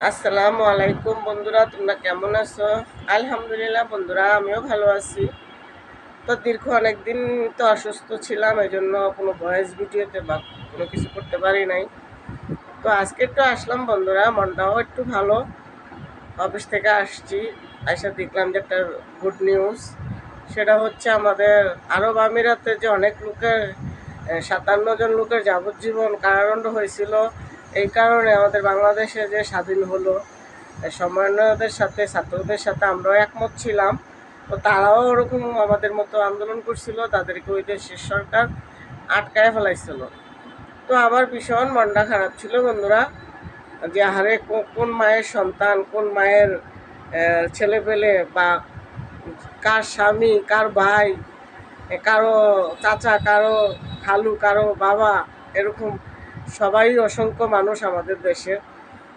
আসসালামু আলাইকুম বন্ধুরা, তোমরা কেমন আছো? আলহামদুলিল্লাহ বন্ধুরা, আমিও ভালো আছি। তো দীর্ঘ অনেকদিন তো অসুস্থ ছিলাম, এই জন্য কোনো ভয়েস ভিডিওতে বা কোনো কিছু করতে পারি নাই। তো আজকে একটু আসলাম বন্ধুরা, মনটাও একটু ভালো। অফিস থেকে আসছি, এসে দেখলাম যে একটা গুড নিউজ। সেটা হচ্ছে আমাদের আরব আমিরাতে যে অনেক লোকের 57 জন লোকের যাবজ্জীবন কারাদণ্ড হয়েছিল, এই কারণে আমাদের বাংলাদেশে যে স্বাধীন হলো, সমন্বয়কদের সাথে ছাত্রদের সাথে আমরাও একমত ছিলাম। তো তারাও ওরকম আমাদের মতো আন্দোলন করছিল, তাদেরকে ওই দেশের সরকার আটকায় ফেলাইছিল। তো আমার ভীষণ মনটা খারাপ ছিল বন্ধুরা, যে হারে কোন মায়ের সন্তান, কোন মায়ের ছেলে পেলে, বা কার স্বামী, কার ভাই, কারো চাচা, কারো খালু, কারো বাবা, এরকম সবাই অসংখ্য মানুষ আমাদের দেশের।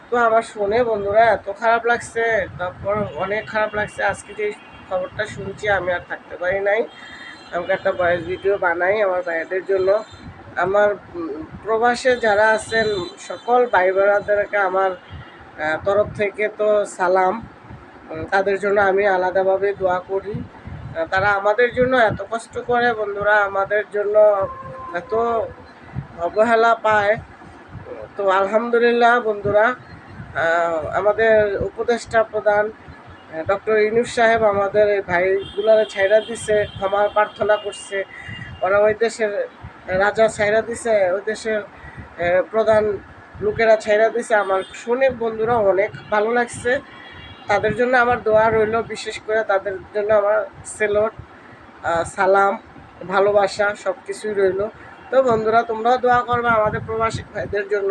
তো আমার শুনে বন্ধুরা এত খারাপ লাগছে, তারপর অনেক খারাপ লাগছে। আজকে যে খবরটা শুনছি আমি আর থাকতে পারি নাই, আমাকে একটা ভয়েস ভিডিও বানাই আমার ভাইদের জন্য। আমার প্রবাসে যারা আছেন সকল ভাই বোনেদেরকে আমার তরফ থেকে তো সালাম। তাদের জন্য আমি আলাদাভাবে দোয়া করি। তারা আমাদের জন্য এত কষ্ট করে বন্ধুরা, আমাদের জন্য এত অবহেলা পায়। তো আলহামদুলিল্লাহ বন্ধুরা, আমাদের উপদেষ্টা প্রধান ডক্টর ইউনূস সাহেব আমাদের এই ভাইগুলারে ছাইড়া দিছে, ক্ষমা প্রার্থনা করছে। ওরা ওই দেশের রাজা ছাইড়া দিছে, ওই দেশের প্রধান লোকেরা ছাইড়া দিছে। আমার শুনে বন্ধুরা অনেক ভালো লাগছে। তাদের জন্য আমার দোয়া রইল, বিশেষ করে তাদের জন্য আমার সেলট, সালাম, ভালোবাসা সব কিছুই রইল। তো বন্ধুরা, তোমরাও দোয়া করবে আমাদের প্রবাসী ভাইদের জন্য।